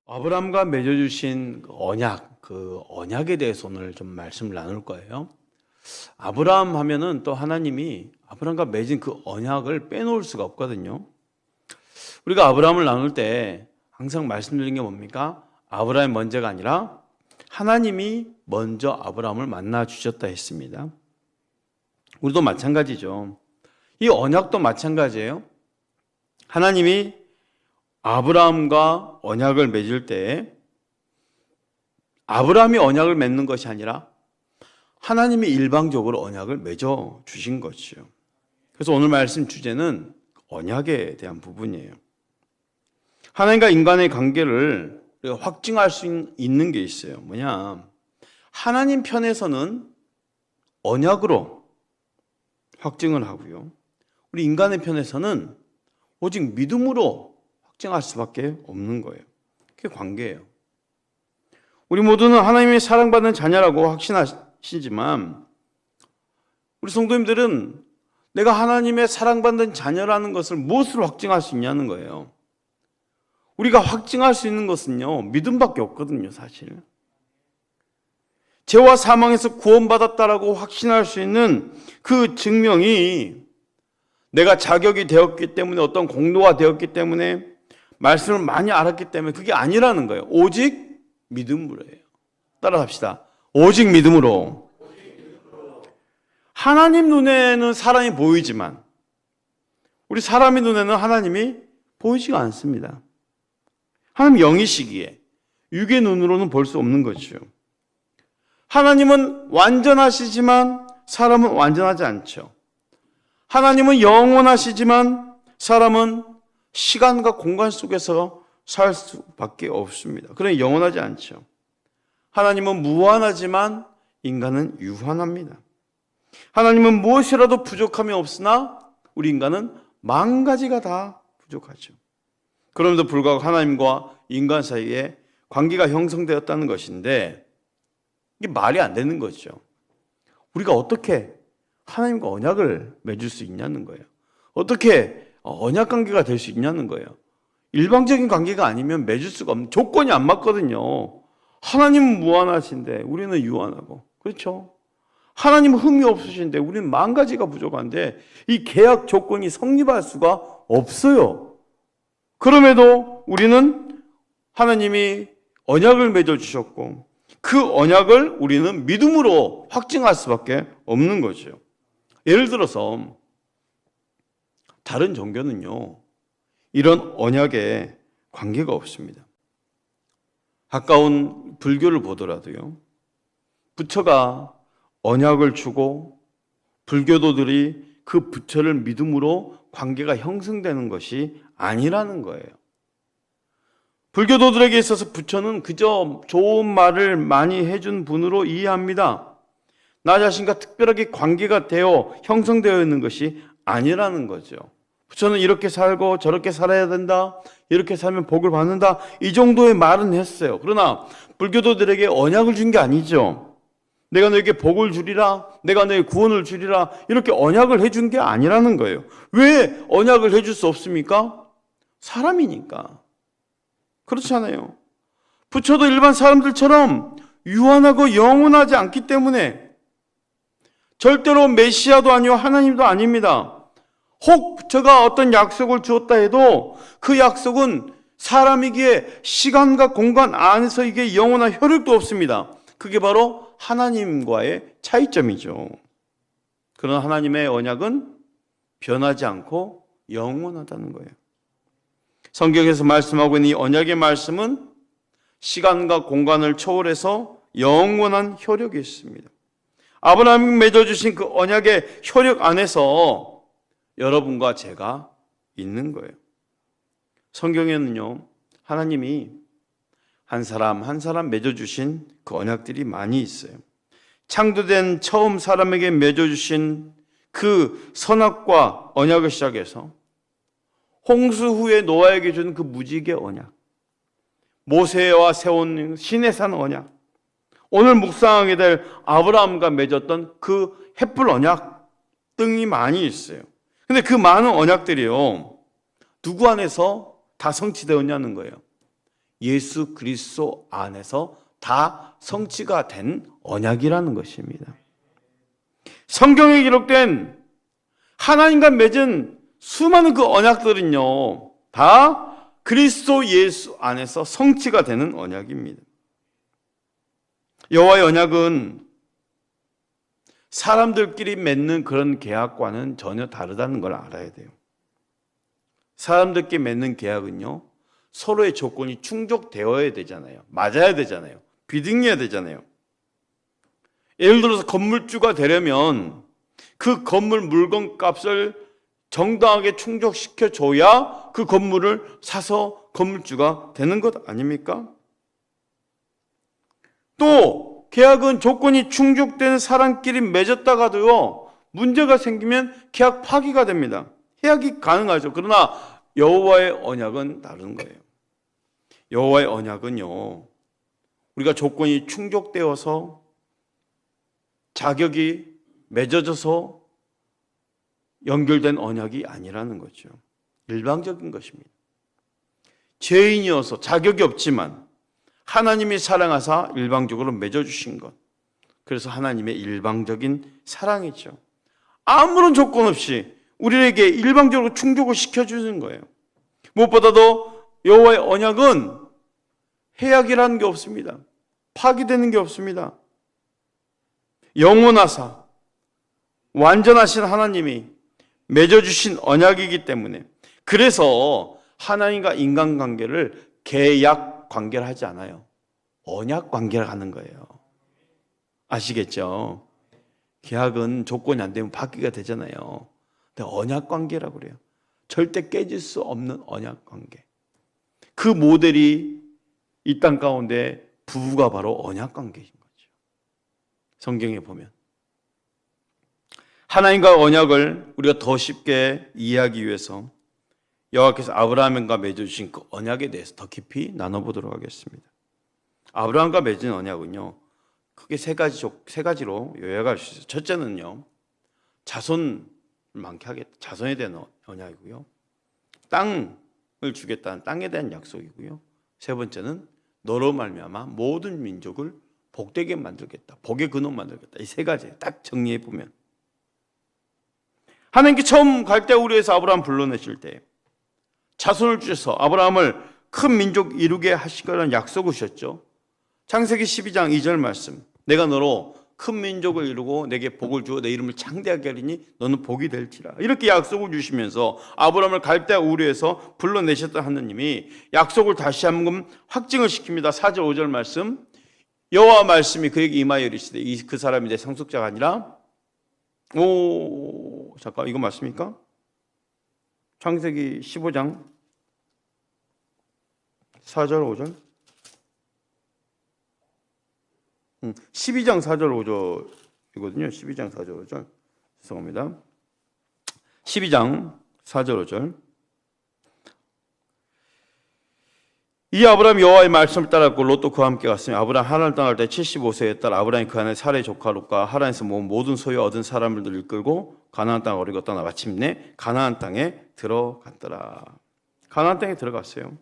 아브라함과 맺어주신 언약, 그 언약에 대해서 오늘 좀 말씀을 나눌 거예요. 아브라함 하면은 또 하나님이 아브라함과 맺은 그 언약을 빼놓을 수가 없거든요. 우리가 아브라함을 나눌 때 항상 말씀드린 게 뭡니까? 아브라함이 먼저가 아니라 하나님이 먼저 아브라함을 만나 주셨다 했습니다. 우리도 마찬가지죠. 이 언약도 마찬가지예요. 하나님이 아브라함과 언약을 맺을 때 아브라함이 언약을 맺는 것이 아니라 하나님이 일방적으로 언약을 맺어 주신 것이요. 그래서 오늘 말씀 주제는 언약에 대한 부분이에요. 하나님과 인간의 관계를 우리가 확증할 수 있는 게 있어요. 뭐냐? 하나님 편에서는 언약으로 확증을 하고요. 우리 인간의 편에서는 오직 믿음으로 확증할 수밖에 없는 거예요. 그게 관계예요. 우리 모두는 하나님의 사랑받는 자녀라고 확신하시지만 우리 성도님들은 내가 하나님의 사랑받는 자녀라는 것을 무엇으로 확증할 수 있냐는 거예요. 우리가 확증할 수 있는 것은요, 믿음밖에 없거든요, 사실. 죄와 사망에서 구원받았다라고 확신할 수 있는 그 증명이 내가 자격이 되었기 때문에, 어떤 공로가 되었기 때문에, 말씀을 많이 알았기 때문에 그게 아니라는 거예요. 오직 믿음으로예요. 따라합시다. 오직 믿음으로. 하나님 눈에는 사람이 보이지만 우리 사람의 눈에는 하나님이 보이지가 않습니다. 하나님 영이시기에 육의 눈으로는 볼 수 없는 것이죠. 하나님은 완전하시지만 사람은 완전하지 않죠. 하나님은 영원하시지만 사람은 시간과 공간 속에서 살 수밖에 없습니다. 그러니 영원하지 않죠. 하나님은 무한하지만 인간은 유한합니다. 하나님은 무엇이라도 부족함이 없으나 우리 인간은 만 가지가 다 부족하죠. 그럼에도 불구하고 하나님과 인간 사이에 관계가 형성되었다는 것인데 이게 말이 안 되는 거죠. 우리가 어떻게 하나님과 언약을 맺을 수 있냐는 거예요. 어떻게 언약 관계가 될 수 있냐는 거예요. 일방적인 관계가 아니면 맺을 수가 없는, 조건이 안 맞거든요. 하나님은 무한하신데 우리는 유한하고, 그렇죠? 하나님은 흠이 없으신데 우리는 만 가지가 부족한데 이 계약 조건이 성립할 수가 없어요. 그럼에도 우리는 하나님이 언약을 맺어주셨고 그 언약을 우리는 믿음으로 확증할 수밖에 없는 거죠. 예를 들어서 다른 종교는요, 이런 언약에 관계가 없습니다. 가까운 불교를 보더라도요, 부처가 언약을 주고 불교도들이 그 부처를 믿음으로 관계가 형성되는 것이 아니라는 거예요. 불교도들에게 있어서 부처는 그저 좋은 말을 많이 해준 분으로 이해합니다. 나 자신과 특별하게 관계가 되어 형성되어 있는 것이 아니라는 거죠. 부처는 이렇게 살고 저렇게 살아야 된다, 이렇게 살면 복을 받는다, 이 정도의 말은 했어요. 그러나 불교도들에게 언약을 준 게 아니죠. 내가 너에게 복을 주리라, 내가 너에게 구원을 주리라, 이렇게 언약을 해준 게 아니라는 거예요. 왜 언약을 해줄 수 없습니까? 사람이니까. 그렇잖아요. 부처도 일반 사람들처럼 유한하고 영원하지 않기 때문에 절대로 메시아도 아니고 하나님도 아닙니다. 혹 부처가 어떤 약속을 주었다 해도 그 약속은 사람이기에 시간과 공간 안에서 이게 영원한 효력도 없습니다. 그게 바로 하나님과의 차이점이죠. 그러나 하나님의 언약은 변하지 않고 영원하다는 거예요. 성경에서 말씀하고 있는 이 언약의 말씀은 시간과 공간을 초월해서 영원한 효력이 있습니다. 아브라함이 맺어주신 그 언약의 효력 안에서 여러분과 제가 있는 거예요. 성경에는요, 하나님이 한 사람 한 사람 맺어주신 그 언약들이 많이 있어요. 창조된 처음 사람에게 맺어주신 그 선악과 언약을 시작해서 홍수 후에 노아에게 준 그 무지개 언약, 모세와 세운 시내산 언약, 오늘 묵상하게 될 아브라함과 맺었던 그 햇불 언약 등이 많이 있어요. 근데 그 많은 언약들이요, 누구 안에서 다 성취되었냐는 거예요. 예수 그리스도 안에서 다 성취가 된 언약이라는 것입니다. 성경에 기록된 하나님과 맺은 수많은 그 언약들은요, 다 그리스도 예수 안에서 성취가 되는 언약입니다. 여호와의 언약은 사람들끼리 맺는 그런 계약과는 전혀 다르다는 걸 알아야 돼요. 사람들끼리 맺는 계약은요, 서로의 조건이 충족되어야 되잖아요. 맞아야 되잖아요. 비등해야 되잖아요. 예를 들어서 건물주가 되려면 그 건물 물건 값을 정당하게 충족시켜줘야 그 건물을 사서 건물주가 되는 것 아닙니까? 또 계약은 조건이 충족되는 사람끼리 맺었다가도요, 문제가 생기면 계약 파기가 됩니다. 해약이 가능하죠. 그러나 여호와의 언약은 다른 거예요. 여호와의 언약은요, 우리가 조건이 충족되어서 자격이 맺어져서 연결된 언약이 아니라는 거죠. 일방적인 것입니다. 죄인이어서 자격이 없지만 하나님이 사랑하사 일방적으로 맺어주신 것. 그래서 하나님의 일방적인 사랑이죠. 아무런 조건 없이 우리에게 일방적으로 충족을 시켜주는 거예요. 무엇보다도 여호와의 언약은 해약이라는 게 없습니다. 파기되는 게 없습니다. 영원하사 완전하신 하나님이 맺어주신 언약이기 때문에, 그래서 하나님과 인간관계를 계약 관계를 하지 않아요. 언약 관계를 하는 거예요. 아시겠죠? 계약은 조건이 안 되면 파기가 되잖아요. 근데 언약 관계라고 그래요. 절대 깨질 수 없는 언약 관계. 그 모델이 이 땅 가운데 부부가 바로 언약 관계인 거죠. 성경에 보면 하나님과 언약을 우리가 더 쉽게 이해하기 위해서 여호와께서 아브라함과 맺어주신 그 언약에 대해서 더 깊이 나눠보도록 하겠습니다. 아브라함과 맺은 언약은요, 크게 세 가지로 요약할 수 있어요. 첫째는요, 자손을 많게 하겠다. 자손에 대한 언약이고요. 땅을 주겠다는 땅에 대한 약속이고요. 세 번째는 너로 말미암아 모든 민족을 복되게 만들겠다. 복의 근원 만들겠다. 이 세 가지 딱 정리해 보면, 하나님께 처음 갈대우르에서 아브라함 불러내실 때 자손을 주셔서 아브라함을 큰 민족 이루게 하실 거라는 약속을 주셨죠. 창세기 12장 2절 말씀, 내가 너로 큰 민족을 이루고 내게 복을 주어 내 이름을 창대하게 하리니 너는 복이 될지라. 이렇게 약속을 주시면서 아브라함을 갈대우르에서 불러내셨던 하느님이 약속을 다시 한번 확증을 시킵니다. 4절 5절 말씀, 여호와 말씀이 그에게 임하여 이르시되 그 사람이 내 상속자가 아니라, 잠깐, 이거 맞습니까? 창세기 15장 4절 5절 12장 4절 5절이거든요. 12장 4절 5절, 죄송합니다. 12장 4절 5절, 이 아브라함이 여호와의 말씀을 따랐고 롯도 그와 함께 갔으며 아브라함 하란을 떠날 때 75세였다. 아브라함이 그 안에 사라의 조카 롯과 하란에서 모은 모든 소유 얻은 사람들을 이끌고 가나안 땅을 어리고 떠나 마침내 가나안 땅에 들어갔더라. 가나안 땅에 들어갔어요.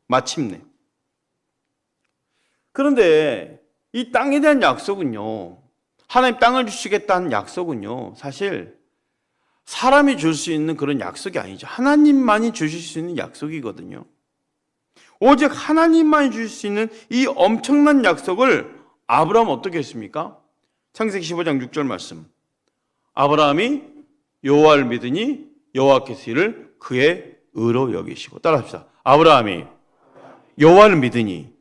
마침내. 그런데 이 땅에 대한 약속은요, 하나님 땅을 주시겠다는 약속은요, 사실 사람이 줄 수 있는 그런 약속이 아니죠. 하나님만이 주실 수 있는 약속이거든요. 오직 하나님만이 주실 수 있는 이 엄청난 약속을 아브라함은 어떻게 했습니까? 창세기 15장 6절 말씀, 아브라함이 여호와를 믿으니 여호와께서 이를 그의 의로 여기시고. 따라합시다. 아브라함이 여호와를 믿으니,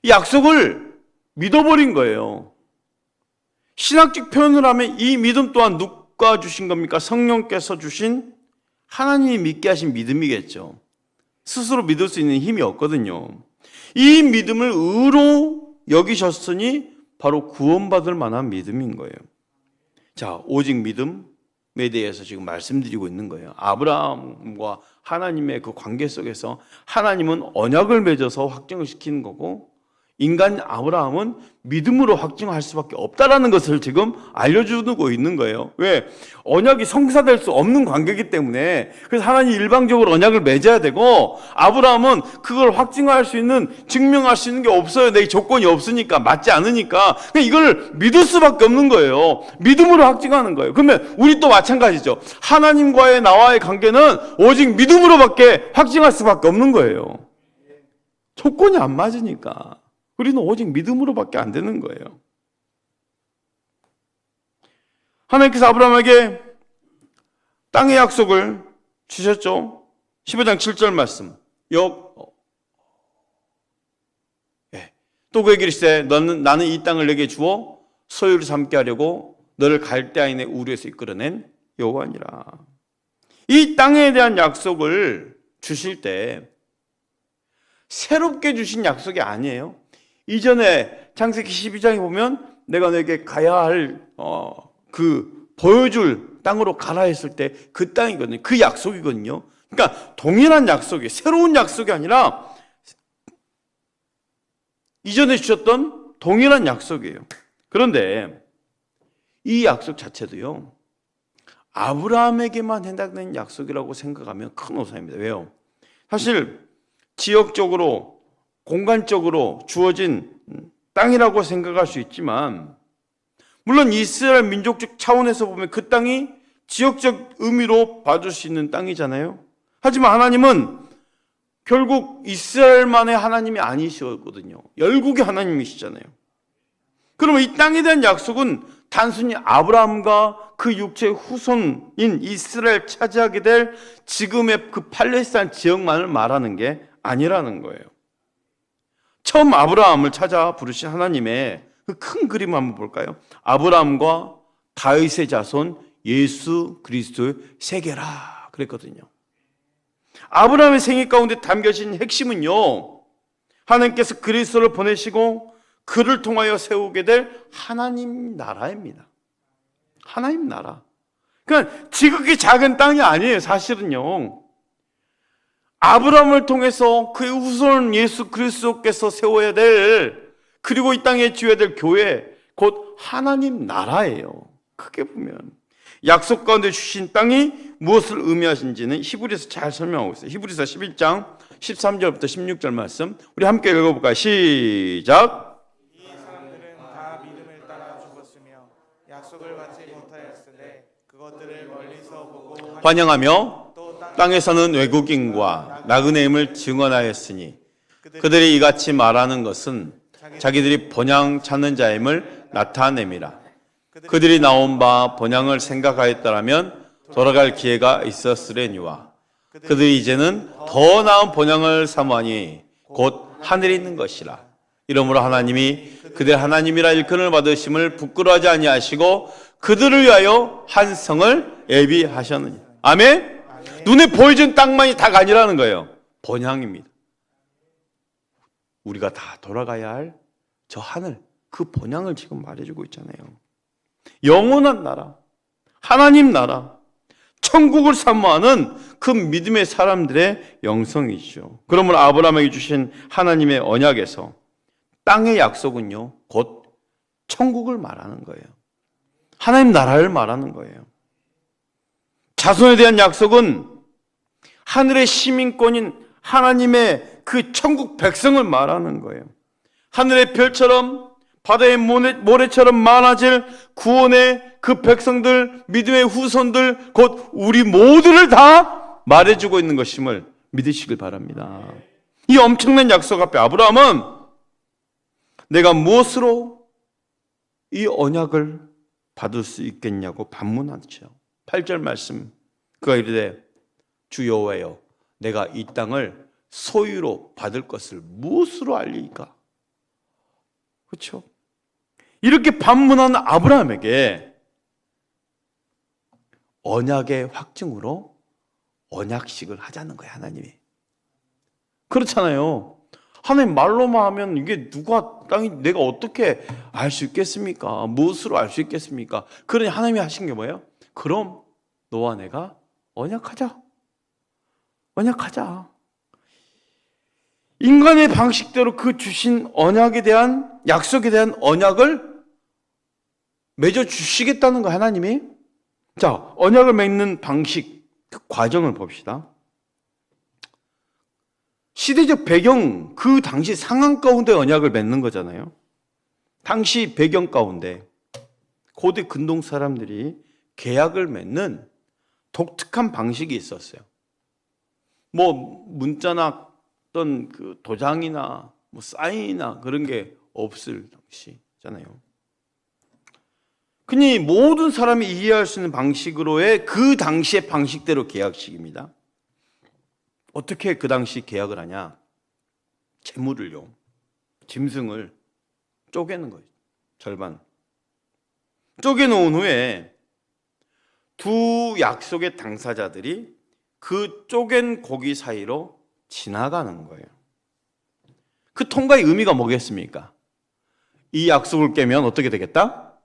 이 약속을 믿어버린 거예요. 신학적 표현을 하면 이 믿음 또한 누가 주신 겁니까? 성령께서 주신, 하나님이 믿게 하신 믿음이겠죠. 스스로 믿을 수 있는 힘이 없거든요. 이 믿음을 의로 여기셨으니 바로 구원받을 만한 믿음인 거예요. 자, 오직 믿음에 대해서 지금 말씀드리고 있는 거예요. 아브라함과 하나님의 그 관계 속에서 하나님은 언약을 맺어서 확정을 시키는 거고, 인간 아브라함은 믿음으로 확증할 수밖에 없다라는 것을 지금 알려주고 있는 거예요. 왜? 언약이 성사될 수 없는 관계이기 때문에. 그래서 하나님이 일방적으로 언약을 맺어야 되고, 아브라함은 그걸 확증할 수 있는, 증명할 수 있는 게 없어요. 내 조건이 없으니까, 맞지 않으니까. 그냥 이걸 믿을 수밖에 없는 거예요. 믿음으로 확증하는 거예요. 그러면 우리 또 마찬가지죠. 하나님과의 나와의 관계는 오직 믿음으로밖에 확증할 수밖에 없는 거예요. 조건이 안 맞으니까. 우리는 오직 믿음으로밖에 안 되는 거예요. 하나님께서 아브라함에게 땅의 약속을 주셨죠. 15장 7절 말씀. 또 그에게 이르시되 나는 이 땅을 내게 주어 소유를 삼게 하려고 너를 갈대아인의 우르에서 이끌어낸 여호와니라. 이 땅에 대한 약속을 주실 때 새롭게 주신 약속이 아니에요. 이전에 창세기 12장에 보면 내가 너에게 가야 할 보여줄 땅으로 가라 했을 때 그 땅이거든요. 그 약속이거든요. 그러니까 동일한 약속이, 새로운 약속이 아니라 이전에 주셨던 동일한 약속이에요. 그런데 이 약속 자체도요, 아브라함에게만 해당되는 약속이라고 생각하면 큰 오산입니다. 왜요? 사실 지역적으로, 공간적으로 주어진 땅이라고 생각할 수 있지만, 물론 이스라엘 민족적 차원에서 보면 그 땅이 지역적 의미로 봐줄 수 있는 땅이잖아요. 하지만 하나님은 결국 이스라엘만의 하나님이 아니시거든요. 열국의 하나님이시잖아요. 그러면 이 땅에 대한 약속은 단순히 아브라함과 그 육체의 후손인 이스라엘 차지하게 될 지금의 그 팔레스타인 지역만을 말하는 게 아니라는 거예요. 처음 아브라함을 찾아 부르신 하나님의 그 큰 그림 한번 볼까요? 아브라함과 다윗의 자손 예수 그리스도의 세계라 그랬거든요. 아브라함의 생애 가운데 담겨진 핵심은요, 하나님께서 그리스도를 보내시고 그를 통하여 세우게 될 하나님 나라입니다. 하나님 나라. 그러니까 지극히 작은 땅이 아니에요. 사실은요, 아브라함을 통해서 그의 후손 예수 그리스도께서 세워야 될, 그리고 이 땅에 지어야 될 교회, 곧 하나님 나라예요. 크게 보면 약속 가운데 주신 땅이 무엇을 의미하신지는 히브리서 잘 설명하고 있어요. 히브리서 11장 13절부터 16절 말씀 우리 함께 읽어볼까요? 시작. 이 사람들은 다 믿음을 따라 죽었으며 약속을 받지 못하였으되 그것들을 멀리서 보고 환영하며 땅에서는 외국인과 나그네임을 증언하였으니 그들이 이같이 말하는 것은 자기들이 본향 찾는 자임을 나타냄이라. 그들이 나온 바 본향을 생각하였더라면 돌아갈 기회가 있었으려니와 그들이 이제는 더 나은 본향을 사모하니 곧 하늘에 있는 것이라. 이러므로 하나님이 그들 하나님이라 일컬음을 받으심을 부끄러워하지 아니하시고 그들을 위하여 한 성을 예비하셨느니. 아멘? 눈에 보여준 땅만이 다가 아니라는 거예요. 본향입니다. 우리가 다 돌아가야 할 저 하늘, 그 본향을 지금 말해주고 있잖아요. 영원한 나라, 하나님 나라, 천국을 사모하는 그 믿음의 사람들의 영성이죠. 그러므로 아브라함에게 주신 하나님의 언약에서 땅의 약속은요, 곧 천국을 말하는 거예요. 하나님 나라를 말하는 거예요. 자손에 대한 약속은 하늘의 시민권인 하나님의 그 천국 백성을 말하는 거예요. 하늘의 별처럼 바다의 모래처럼 많아질 구원의 그 백성들, 믿음의 후손들, 곧 우리 모두를 다 말해주고 있는 것임을 믿으시길 바랍니다. 이 엄청난 약속 앞에 아브라함은 내가 무엇으로 이 언약을 받을 수 있겠냐고 반문하죠. 8절 말씀, 그가 이르되 주 여호와여, 내가 이 땅을 소유로 받을 것을 무엇으로 알리까? 그렇죠? 이렇게 반문하는 아브라함에게 언약의 확증으로 언약식을 하자는 거예요, 하나님이. 그렇잖아요. 하나님 말로만 하면 이게 누가 땅이 내가 어떻게 알 수 있겠습니까? 무엇으로 알 수 있겠습니까? 그러니 하나님이 하신 게 뭐예요? 그럼 너와 내가 언약하자. 언약하자. 인간의 방식대로 그 주신 언약에 대한, 약속에 대한 언약을 맺어 주시겠다는 거, 하나님이. 자, 언약을 맺는 방식, 그 과정을 봅시다. 시대적 배경, 그 당시 상황 가운데 언약을 맺는 거잖아요. 당시 배경 가운데 고대 근동 사람들이 계약을 맺는 독특한 방식이 있었어요. 뭐 문자나 어떤 그 도장이나 뭐 사인이나 그런 게 없을 당시잖아요. 흔히 모든 사람이 이해할 수 있는 방식으로의 그 당시의 방식대로 계약식입니다. 어떻게 그 당시 계약을 하냐? 재물을요, 짐승을 쪼개는 거예요. 절반 쪼개놓은 후에 두 약속의 당사자들이 그 쪼갠 고기 사이로 지나가는 거예요. 그 통과의 의미가 뭐겠습니까? 이 약속을 깨면 어떻게 되겠다?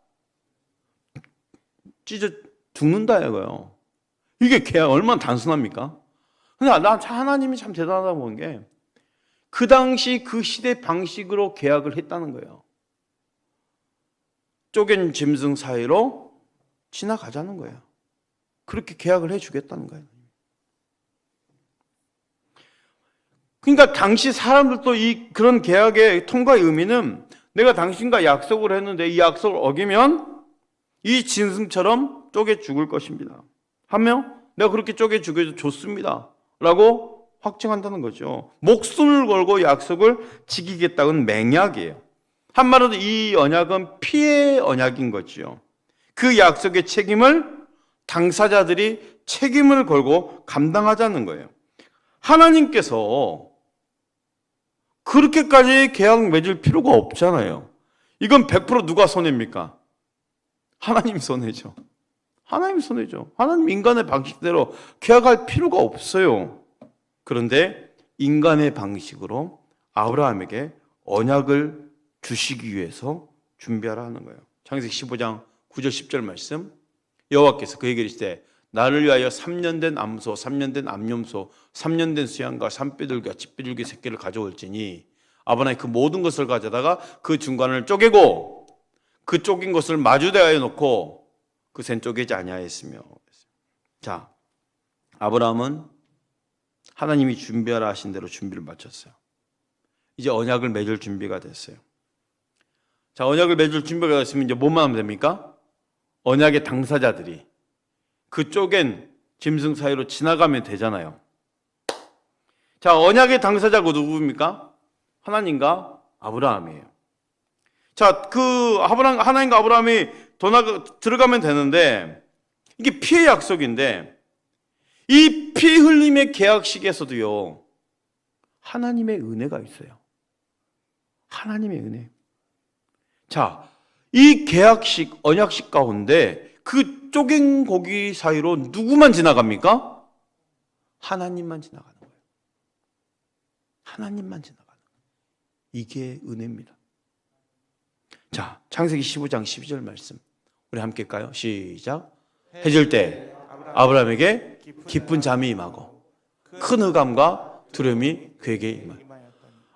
찢어 죽는다 이거예요. 이게 계약 얼마나 단순합니까? 근데 난 하나님이 참 대단하다고 보는 게, 그 당시 그 시대 방식으로 계약을 했다는 거예요. 쪼갠 짐승 사이로 지나가자는 거예요. 그렇게 계약을 해주겠다는 거예요. 그러니까 당시 사람들도 그런 계약의 통과의 의미는, 내가 당신과 약속을 했는데 이 약속을 어기면 이 짐승처럼 쪼개 죽을 것입니다 하며, 내가 그렇게 쪼개 죽여서 좋습니다 라고 확증한다는 거죠. 목숨을 걸고 약속을 지키겠다는 맹약이에요. 한마디로 이 언약은 피의 언약인 거죠. 그 약속의 책임을 당사자들이 책임을 걸고 감당하자는 거예요. 하나님께서 그렇게까지 계약 맺을 필요가 없잖아요. 이건 100% 누가 손해입니까? 하나님 손해죠. 하나님 손해죠. 하나님 인간의 방식대로 계약할 필요가 없어요. 그런데 인간의 방식으로 아브라함에게 언약을 주시기 위해서 준비하라 하는 거예요. 창세기 15장 9절 10절 말씀, 여호와께서 그에게 이르시되 나를 위하여 3년 된 암소, 3년 된 암염소, 3년 된 수양과 산비둘기와 집비둘기 새끼를 가져올지니, 아브라함이 그 모든 것을 가져다가 그 중간을 쪼개고 그 쪼갠 것을 마주대하여 놓고 그 샌 쪼개지 아니하였으며. 자, 아브라함은 하나님이 준비하라 하신 대로 준비를 마쳤어요. 이제 언약을 맺을 준비가 됐어요. 자, 언약을 맺을 준비가 됐으면 이제 뭐만 하면 됩니까? 언약의 당사자들이 그 쪼갠 짐승 사이로 지나가면 되잖아요. 자, 언약의 당사자가 누구입니까? 하나님과 아브라함이에요. 자, 하나님과 아브라함이 들어가면 되는데, 이게 피의 약속인데, 이 피 흘림의 계약식에서도요, 하나님의 은혜가 있어요. 하나님의 은혜. 자, 이 계약식, 언약식 가운데 그 쪼갠 고기 사이로 누구만 지나갑니까? 하나님만 지나가는 거예요. 하나님만 지나가는 거예요. 이게 은혜입니다. 자, 창세기 15장 12절 말씀 우리 함께 할까요? 시작. 해질 때 아브라함에게 깊은 잠이 임하고 큰 흑암과 두려움이 그에게 임하였다.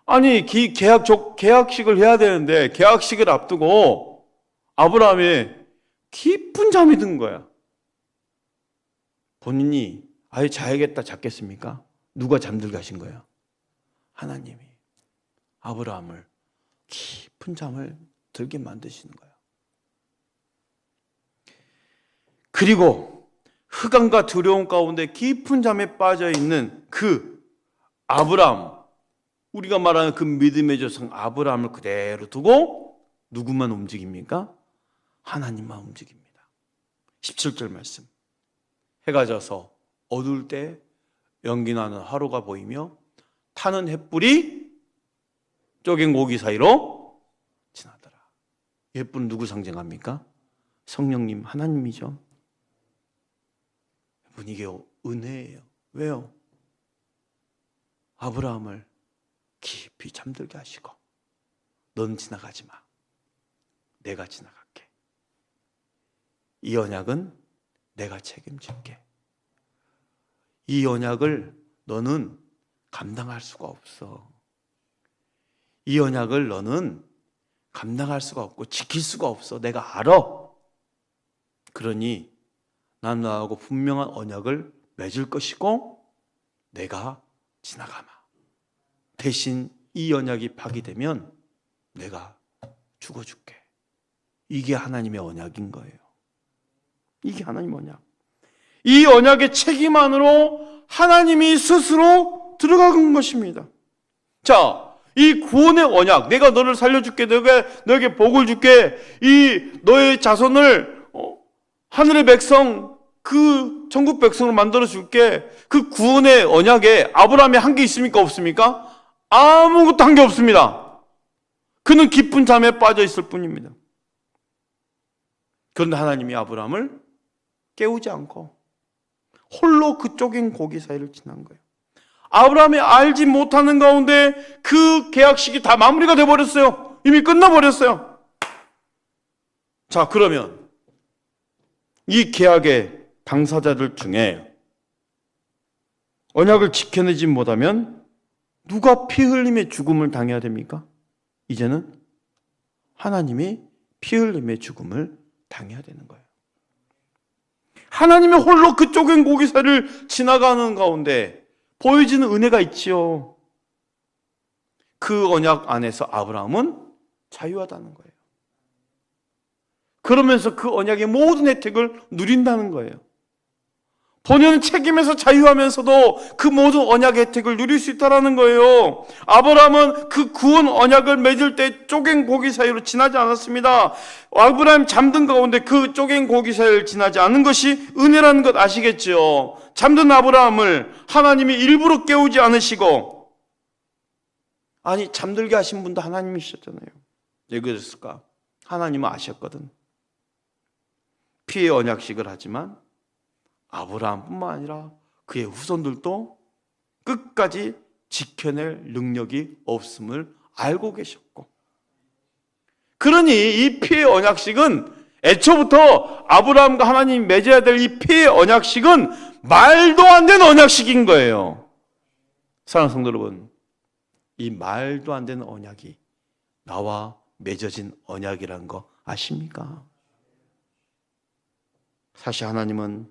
아니, 계약식을 해야 되는데 계약식을 앞두고 아브라함이 깊은 잠이 든 거야. 본인이 아예 자야겠다 잤겠습니까? 누가 잠들게 하신 거예요? 하나님이 아브라함을 깊은 잠을 들게 만드시는 거예요. 그리고 흑암과 두려움 가운데 깊은 잠에 빠져 있는 그 아브라함, 우리가 말하는 그 믿음의 조상 아브라함을 그대로 두고 누구만 움직입니까? 하나님만 움직입니다. 17절 말씀. 해가 져서 어두울 때 연기 나는 하루가 보이며 타는 횃불이 쪼갠 고기 사이로 지나더라. 횃불은 누구 상징합니까? 성령님, 하나님이죠. 여러분, 이게 은혜예요. 왜요? 아브라함을 깊이 잠들게 하시고, 넌 지나가지 마, 내가 지나갈게. 이 언약은 내가 책임질게. 이 언약을 너는 감당할 수가 없어. 이 언약을 너는 감당할 수가 없고 지킬 수가 없어. 내가 알아. 그러니 난 너하고 분명한 언약을 맺을 것이고 내가 지나가마. 대신 이 언약이 파기되면 내가 죽어줄게. 이게 하나님의 언약인 거예요. 이게 하나님의 언약. 이 언약의 책임 안으로 하나님이 스스로 들어간 것입니다. 자, 이 구원의 언약, 내가 너를 살려줄게, 내가 너에게 복을 줄게, 이 너의 자손을 하늘의 백성, 그 천국 백성으로 만들어 줄게. 그 구원의 언약에 아브라함이 한 게 있습니까? 없습니까? 아무것도 한 게 없습니다. 그는 깊은 잠에 빠져 있을 뿐입니다. 그런데 하나님이 아브라함을 깨우지 않고 홀로 그 쪼갠 고기 사이를 지난 거예요. 아브라함이 알지 못하는 가운데 그 계약식이 다 마무리가 돼버렸어요. 이미 끝나버렸어요. 자, 그러면 이 계약의 당사자들 중에 언약을 지켜내지 못하면 누가 피 흘림의 죽음을 당해야 됩니까? 이제는 하나님이 피 흘림의 죽음을 당해야 되는 거예요. 하나님이 홀로 그 쪼갠 고기사를 지나가는 가운데 보여지는 은혜가 있지요. 그 언약 안에서 아브라함은 자유하다는 거예요. 그러면서 그 언약의 모든 혜택을 누린다는 거예요. 본인은 책임에서 자유하면서도 그 모든 언약의 혜택을 누릴 수 있다는 거예요. 아브라함은 그 구원 언약을 맺을 때 쪼갠 고기 사이로 지나지 않았습니다. 아브라함 잠든 가운데 그 쪼갠 고기 사이를 지나지 않은 것이 은혜라는 것 아시겠죠? 잠든 아브라함을 하나님이 일부러 깨우지 않으시고, 아니 잠들게 하신 분도 하나님이셨잖아요. 왜 그랬을까? 하나님은 아셨거든. 피의 언약식을 하지만 아브라함뿐만 아니라 그의 후손들도 끝까지 지켜낼 능력이 없음을 알고 계셨고, 그러니 이 피의 언약식은 애초부터 아브라함과 하나님이 맺어야 될 이 피의 언약식은 말도 안 되는 언약식인 거예요. 사랑하는 성도 여러분, 이 말도 안 되는 언약이 나와 맺어진 언약이라는 거 아십니까? 사실 하나님은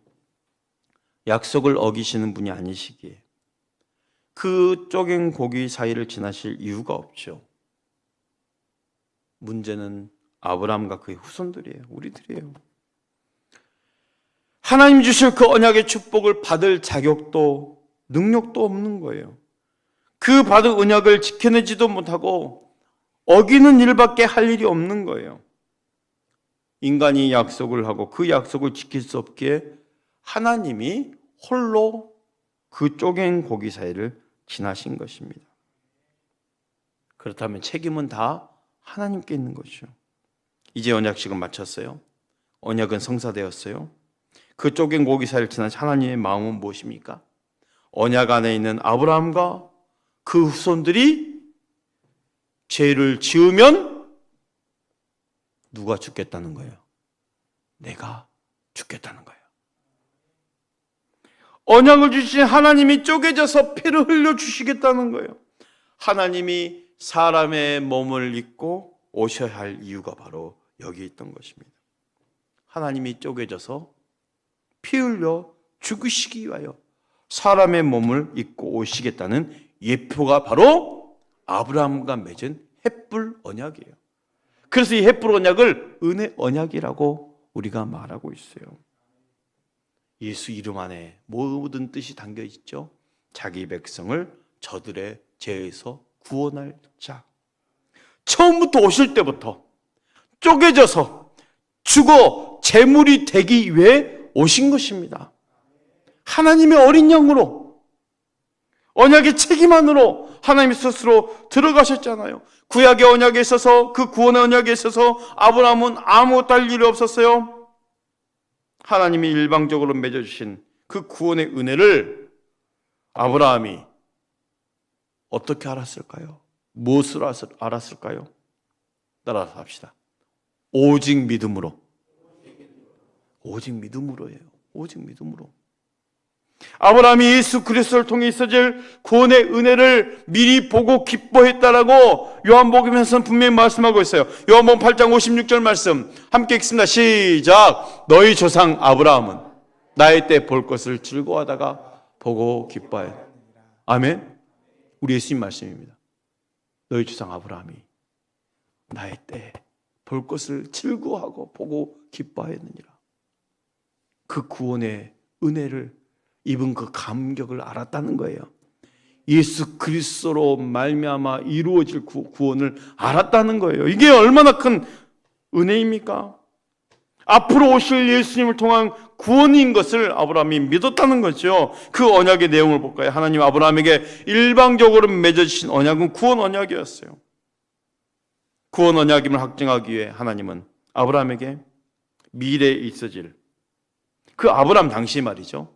약속을 어기시는 분이 아니시기에 그 쪼갠 고기 사이를 지나실 이유가 없죠. 문제는 아브라함과 그의 후손들이에요. 우리들이에요. 하나님 주실 그 언약의 축복을 받을 자격도 능력도 없는 거예요. 그 받은 언약을 지켜내지도 못하고 어기는 일밖에 할 일이 없는 거예요. 인간이 약속을 하고 그 약속을 지킬 수 없기에 하나님이 홀로 그 쪼갠 고기 사이를 지나신 것입니다. 그렇다면 책임은 다 하나님께 있는 것이죠. 이제 언약식은 마쳤어요. 언약은 성사되었어요. 그 쪼갠 고기 사이를 지나신 하나님의 마음은 무엇입니까? 언약 안에 있는 아브라함과 그 후손들이 죄를 지으면 누가 죽겠다는 거예요? 내가 죽겠다는 거예요. 언약을 주신 하나님이 쪼개져서 피를 흘려주시겠다는 거예요. 하나님이 사람의 몸을 입고 오셔야 할 이유가 바로 여기 있던 것입니다. 하나님이 쪼개져서 피 흘려 죽으시기 위하여 사람의 몸을 입고 오시겠다는 예표가 바로 아브라함과 맺은 햇불 언약이에요. 그래서 이 햇불 언약을 은혜 언약이라고 우리가 말하고 있어요. 예수 이름 안에 모든 뜻이 담겨 있죠. 자기 백성을 저들의 죄에서 구원할 자. 처음부터 오실 때부터 쪼개져서 죽어 제물이 되기 위해 오신 것입니다. 하나님의 어린 양으로 언약의 책임 안으로 하나님 스스로 들어가셨잖아요. 구약의 언약에 있어서, 그 구원의 언약에 있어서 아브라함은 아무것도 할 일이 없었어요. 하나님이 일방적으로 맺어주신 그 구원의 은혜를 아브라함이 어떻게 알았을까요? 무엇으로 알았을까요? 따라서 합시다. 오직 믿음으로. 오직 믿음으로예요. 오직 믿음으로. 아브라함이 예수 그리스도를 통해 있어질 구원의 은혜를 미리 보고 기뻐했다라고 요한복음에서는 분명히 말씀하고 있어요. 요한복음 8장 56절 말씀 함께 읽습니다. 시작. 너희 조상 아브라함은 나의 때 볼 것을 즐거워하다가 보고 기뻐하였다. 아멘. 우리 예수님 말씀입니다. 너희 조상 아브라함이 나의 때 볼 것을 즐거워하고 보고 기뻐하였느니라. 그 구원의 은혜를 입은 그 감격을 알았다는 거예요. 예수 그리스도로 말미암아 이루어질 구원을 알았다는 거예요. 이게 얼마나 큰 은혜입니까? 앞으로 오실 예수님을 통한 구원인 것을 아브라함이 믿었다는 거죠. 그 언약의 내용을 볼까요? 하나님 아브라함에게 일방적으로 맺어주신 언약은 구원 언약이었어요. 구원 언약임을 확증하기 위해 하나님은 아브라함에게 미래에 있어질 그 아브라함 당시 말이죠.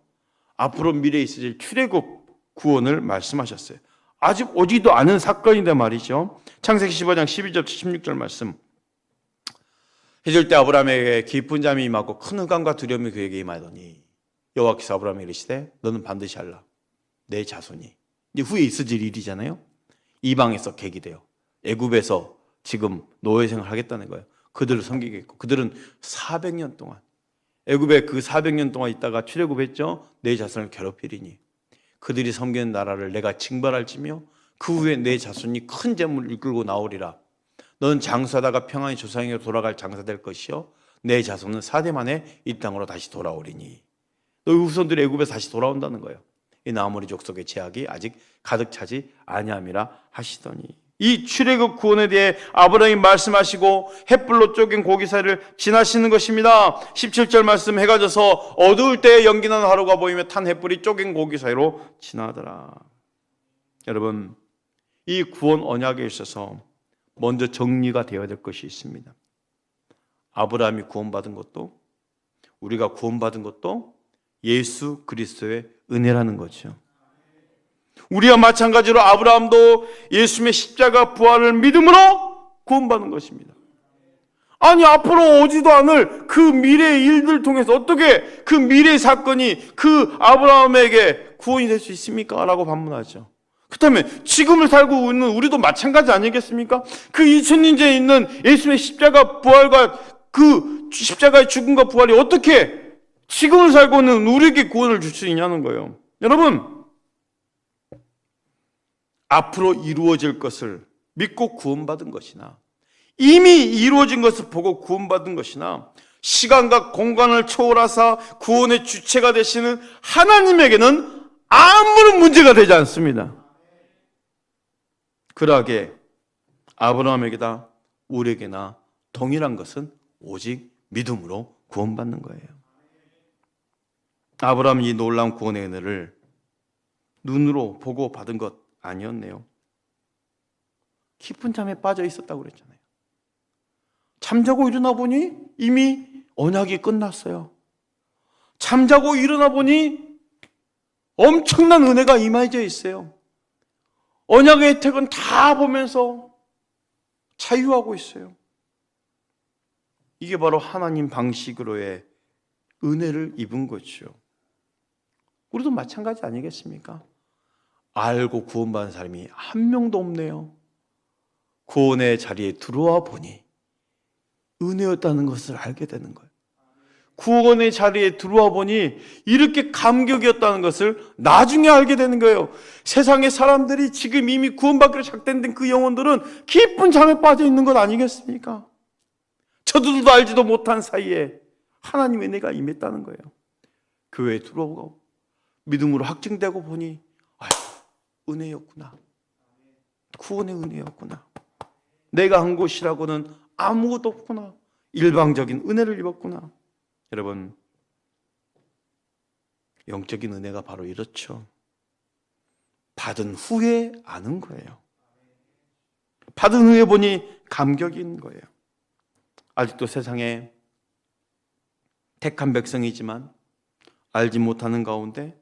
앞으로 미래에 있어질 출애굽 구원을 말씀하셨어요. 아직 오지도 않은 사건인데 말이죠. 창세기 15장 12절 16절 말씀. 해질 때 아브라함에게 깊은 잠이 임하고 큰 흑암과 두려움이 그에게 임하더니 여호와께서 아브라함에게 이르시되 너는 반드시 알라. 내 자손이 이제 후에 있어질 일이잖아요. 이방에서 계기되어 애굽에서 지금 노예 생활을 하겠다는 거예요. 그들을 섬기겠고 그들은 400년 동안 애굽에 그 400년 동안 있다가 출애굽했죠. 내 자손을 괴롭히리니 그들이 섬기는 나라를 내가 징벌할지며 그 후에 내 자손이 큰 재물을 이끌고 나오리라. 너는 장사다가 평안히 조상에게 돌아갈 장사될 것이요 내 자손은 4대 만에 이 땅으로 다시 돌아오리니 너희 후손들이 애굽에서 다시 돌아온다는 거예요. 이 나아모리 족속의 제약이 아직 가득 차지 아니함이라 하시더니 이 출애굽 구원에 대해 아브라함이 말씀하시고 햇불로 쪼갠 고기 사이를 지나시는 것입니다. 17절 말씀 해가 져서 어두울 때에 연기나는 하루가 보이며 탄 햇불이 쪼갠 고기 사이로 지나더라. 여러분 이 구원 언약에 있어서 먼저 정리가 되어야 될 것이 있습니다. 아브라함이 구원받은 것도 우리가 구원받은 것도 예수 그리스도의 은혜라는 거죠. 우리와 마찬가지로 아브라함도 예수님의 십자가 부활을 믿음으로 구원받은 것입니다. 아니 앞으로 오지도 않을 그 미래의 일들을 통해서 어떻게 그 미래의 사건이 그 아브라함에게 구원이 될 수 있습니까? 라고 반문하죠. 그렇다면 지금을 살고 있는 우리도 마찬가지 아니겠습니까? 그 2000년 전에 있는 예수님의 십자가 부활과 그 십자가의 죽음과 부활이 어떻게 지금을 살고 있는 우리에게 구원을 줄 수 있냐는 거예요. 여러분 앞으로 이루어질 것을 믿고 구원받은 것이나 이미 이루어진 것을 보고 구원받은 것이나 시간과 공간을 초월하사 구원의 주체가 되시는 하나님에게는 아무런 문제가 되지 않습니다. 그러하게 아브라함에게나 우리에게나 동일한 것은 오직 믿음으로 구원받는 거예요. 아브라함이 이 놀라운 구원의 은혜를 눈으로 보고 받은 것 아니었네요. 깊은 잠에 빠져 있었다고 그랬잖아요. 잠자고 일어나 보니 이미 언약이 끝났어요. 잠자고 일어나 보니 엄청난 은혜가 임해져 있어요. 언약의 혜택은 다 보면서 자유하고 있어요. 이게 바로 하나님 방식으로의 은혜를 입은 거죠. 우리도 마찬가지 아니겠습니까? 알고 구원받은 사람이 한 명도 없네요. 구원의 자리에 들어와 보니 은혜였다는 것을 알게 되는 거예요. 구원의 자리에 들어와 보니 이렇게 감격이었다는 것을 나중에 알게 되는 거예요. 세상의 사람들이 지금 이미 구원받기로 작정된 그 영혼들은 깊은 잠에 빠져 있는 것 아니겠습니까? 저들도 알지도 못한 사이에 하나님의 은혜가 임했다는 거예요. 교회에 들어오고 믿음으로 확증되고 보니 은혜였구나. 구원의 은혜였구나. 내가 한 곳이라고는 아무것도 없구나. 일방적인 은혜를 입었구나. 여러분, 영적인 은혜가 바로 이렇죠. 받은 후에 아는 거예요. 받은 후에 보니 감격인 거예요. 아직도 세상에 택한 백성이지만 알지 못하는 가운데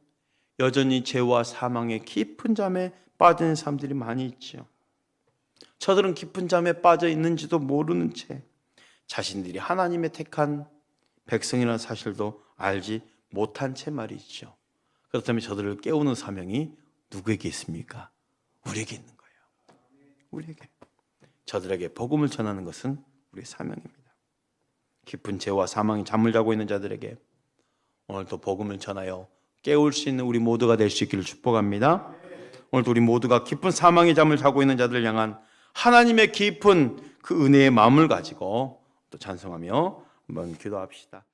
여전히 죄와 사망의 깊은 잠에 빠진 사람들이 많이 있죠. 저들은 깊은 잠에 빠져 있는지도 모르는 채 자신들이 하나님의 택한 백성이라는 사실도 알지 못한 채 말이죠. 그렇다면 저들을 깨우는 사명이 누구에게 있습니까? 우리에게 있는 거예요. 우리에게. 저들에게 복음을 전하는 것은 우리의 사명입니다. 깊은 죄와 사망이 잠을 자고 있는 자들에게 오늘도 복음을 전하여 깨울 수 있는 우리 모두가 될 수 있기를 축복합니다. 오늘도 우리 모두가 깊은 사망의 잠을 자고 있는 자들을 향한 하나님의 깊은 그 은혜의 마음을 가지고 또 찬송하며 한번 기도합시다.